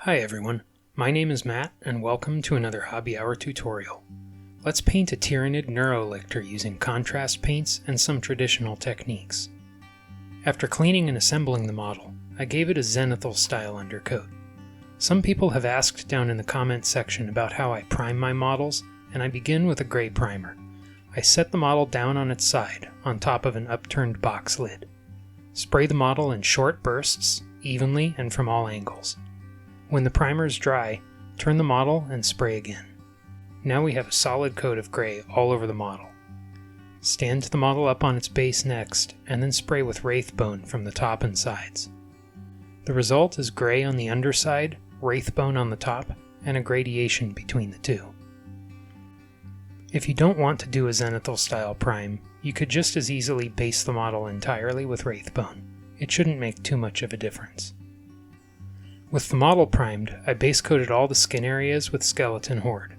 Hi everyone, my name is Matt and welcome to another Hobby Hour tutorial. Let's paint a Tyranid Neurolictor using contrast paints and some traditional techniques. After cleaning and assembling the model, I gave it a zenithal style undercoat. Some people have asked down in the comments section about how I prime my models, and I begin with a gray primer. I set the model down on its side, on top of an upturned box lid. Spray the model in short bursts, evenly and from all angles. When the primer is dry, turn the model and spray again. Now we have a solid coat of gray all over the model. Stand the model up on its base next, and then spray with Wraithbone from the top and sides. The result is gray on the underside, Wraithbone on the top, and a gradation between the two. If you don't want to do a zenithal style prime, you could just as easily base the model entirely with Wraithbone. It shouldn't make too much of a difference. With the model primed, I base coated all the skin areas with Skeleton Horde.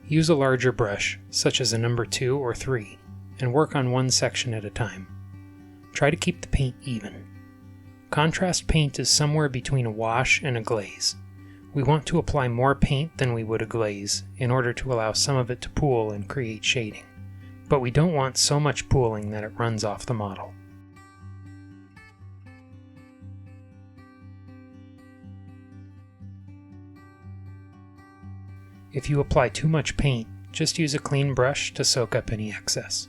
Use a larger brush, such as a number 2 or 3, and work on one section at a time. Try to keep the paint even. Contrast paint is somewhere between a wash and a glaze. We want to apply more paint than we would a glaze, in order to allow some of it to pool and create shading. But we don't want so much pooling that it runs off the model. If you apply too much paint, just use a clean brush to soak up any excess.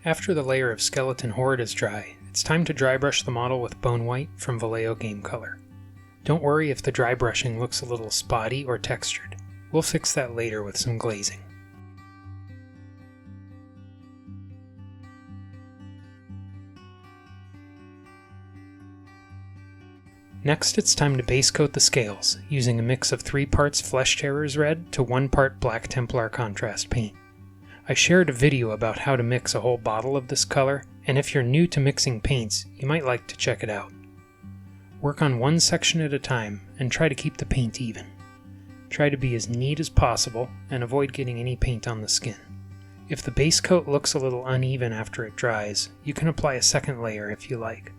After the layer of Skeleton Horde is dry, it's time to dry brush the model with Bonewhite from Vallejo Game Color. Don't worry if the dry brushing looks a little spotty or textured. We'll fix that later with some glazing. Next, it's time to base coat the scales, using a mix of 3 parts Flesh Terrors Red to 1 part Black Templar contrast paint. I shared a video about how to mix a whole bottle of this color, and if you're new to mixing paints, you might like to check it out. Work on one section at a time, and try to keep the paint even. Try to be as neat as possible, and avoid getting any paint on the skin. If the base coat looks a little uneven after it dries, you can apply a second layer if you like.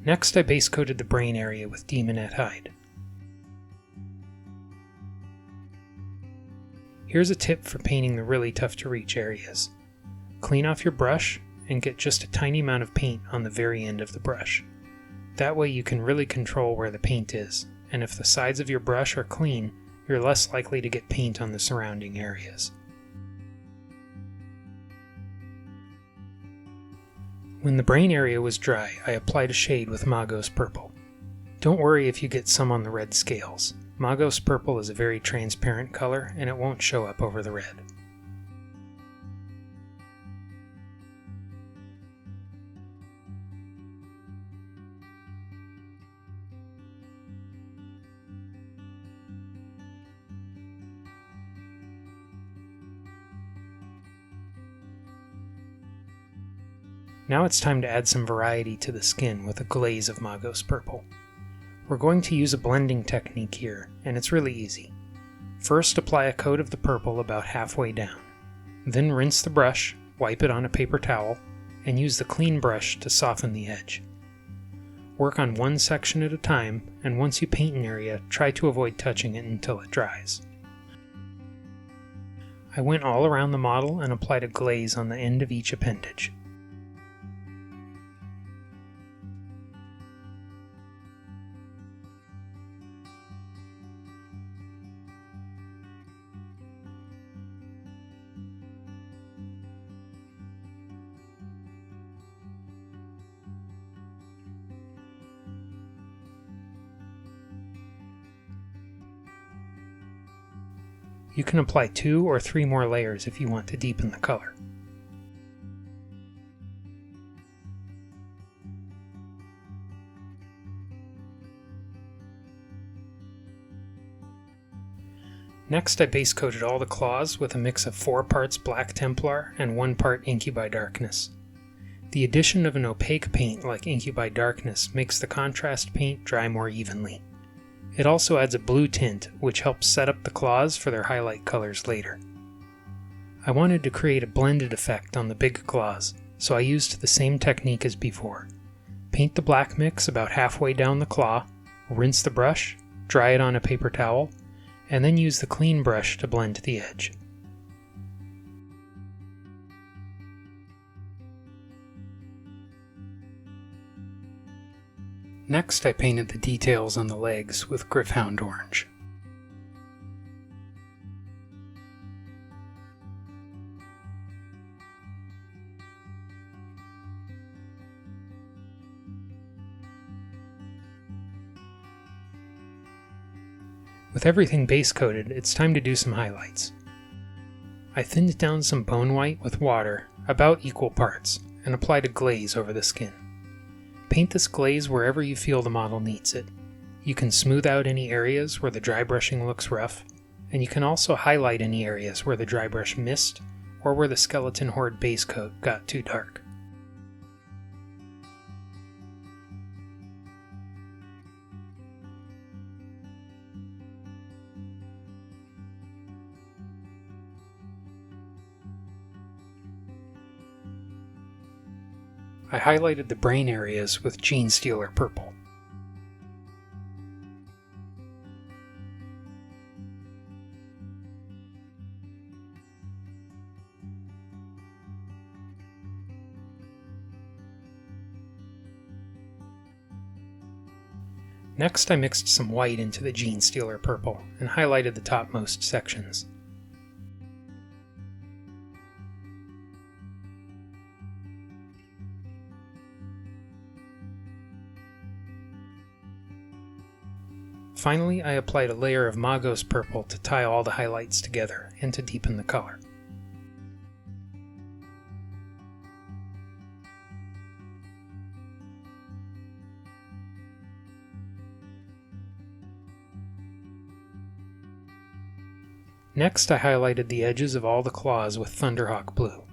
Next, I base coated the brain area with Demonette Hide. Here's a tip for painting the really tough to reach areas. Clean off your brush and get just a tiny amount of paint on the very end of the brush. That way you can really control where the paint is, and if the sides of your brush are clean, you're less likely to get paint on the surrounding areas. When the brain area was dry, I applied a shade with Magos Purple. Don't worry if you get some on the red scales. Magos Purple is a very transparent color and it won't show up over the red. Now it's time to add some variety to the skin with a glaze of Magos Purple. We're going to use a blending technique here, and it's really easy. First, apply a coat of the purple about halfway down. Then rinse the brush, wipe it on a paper towel, and use the clean brush to soften the edge. Work on one section at a time, and once you paint an area, try to avoid touching it until it dries. I went all around the model and applied a glaze on the end of each appendage. You can apply 2 or 3 more layers if you want to deepen the color. Next I base coated all the claws with a mix of 4 parts Black Templar and 1 part Incubi Darkness. The addition of an opaque paint like Incubi Darkness makes the contrast paint dry more evenly. It also adds a blue tint, which helps set up the claws for their highlight colors later. I wanted to create a blended effect on the big claws, so I used the same technique as before. Paint the black mix about halfway down the claw, rinse the brush, dry it on a paper towel, and then use the clean brush to blend the edge. Next I painted the details on the legs with Gryph-Hound orange. With everything base coated, it's time to do some highlights. I thinned down some Bonewhite with water, about equal parts, and applied a glaze over the skin. Paint this glaze wherever you feel the model needs it. You can smooth out any areas where the dry brushing looks rough, and you can also highlight any areas where the dry brush missed or where the skeleton horde base coat got too dark. I highlighted the brain areas with Gene Stealer purple. Next I mixed some white into the Gene Stealer purple and highlighted the topmost sections. Finally, I applied a layer of Magos purple to tie all the highlights together and to deepen the color. Next, I highlighted the edges of all the claws with Thunderhawk blue.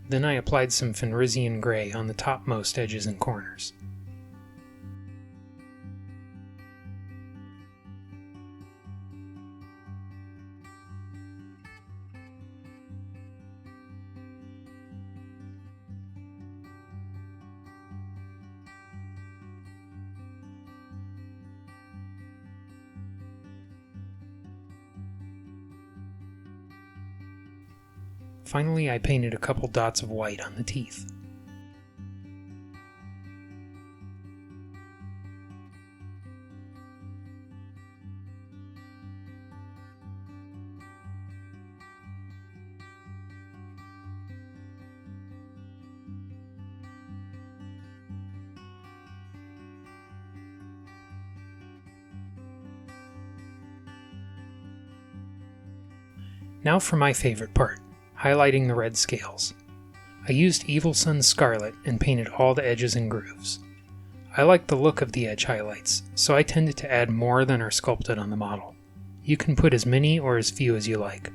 Then I applied some Fenrisian gray on the topmost edges and corners. Finally, I painted a couple dots of white on the teeth. Now for my favorite part, highlighting the red scales. I used Evil Sunz Scarlet and painted all the edges and grooves. I like the look of the edge highlights, so I tended to add more than are sculpted on the model. You can put as many or as few as you like.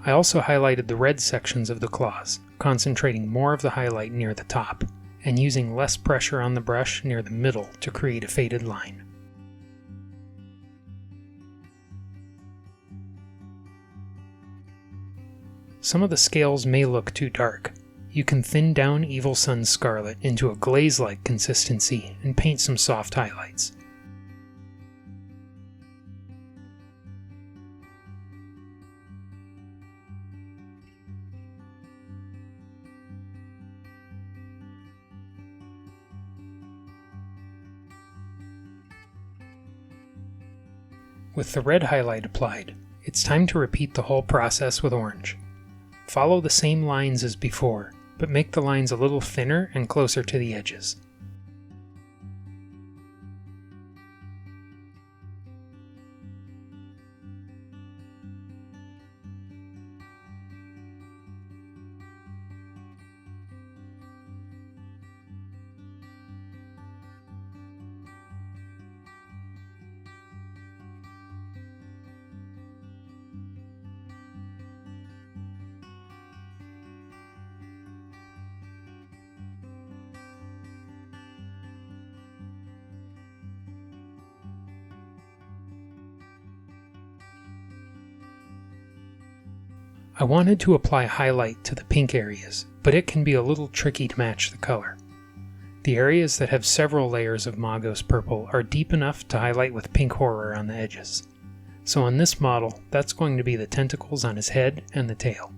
I also highlighted the red sections of the claws, concentrating more of the highlight near the top, and using less pressure on the brush near the middle to create a faded line. Some of the scales may look too dark. You can thin down Evil Sunz Scarlet into a glaze-like consistency and paint some soft highlights. With the red highlight applied, it's time to repeat the whole process with orange. Follow the same lines as before, but make the lines a little thinner and closer to the edges. I wanted to apply highlight to the pink areas, but it can be a little tricky to match the color. The areas that have several layers of Magos purple are deep enough to highlight with pink horror on the edges. So on this model, that's going to be the tentacles on his head and the tail.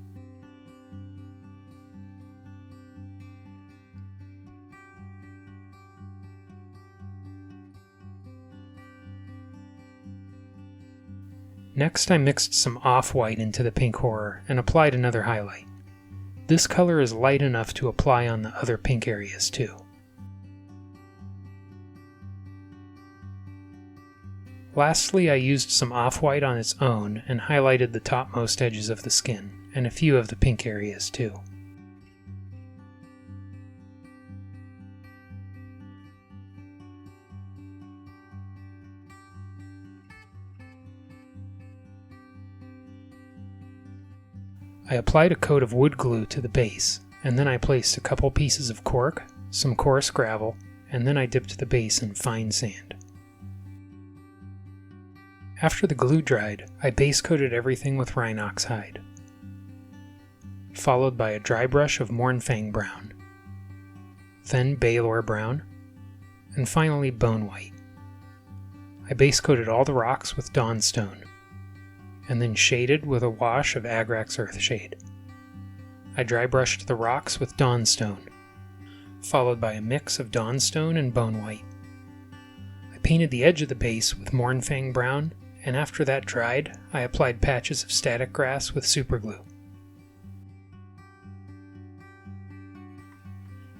Next, I mixed some Offwhite into the pink horror and applied another highlight. This color is light enough to apply on the other pink areas too. Lastly, I used some Offwhite on its own and highlighted the topmost edges of the skin, and a few of the pink areas too. I applied a coat of wood glue to the base, and then I placed a couple pieces of cork, some coarse gravel, and then I dipped the base in fine sand. After the glue dried, I base coated everything with Rhinox hide, followed by a dry brush of Mournfang brown, then Balor brown, and finally Bonewhite. I base coated all the rocks with Dawnstone, and then shaded with a wash of Agrax Earthshade. I dry brushed the rocks with Dawnstone, followed by a mix of Dawnstone and Bonewhite. I painted the edge of the base with Mournfang brown, and after that dried, I applied patches of static grass with superglue.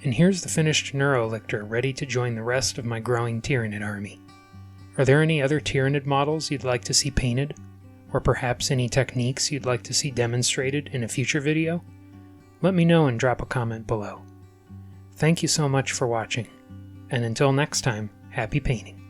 And here's the finished Neurolictor ready to join the rest of my growing Tyranid army. Are there any other Tyranid models you'd like to see painted? Or perhaps any techniques you'd like to see demonstrated in a future video? Let me know and drop a comment below. Thank you so much for watching, and until next time, happy painting.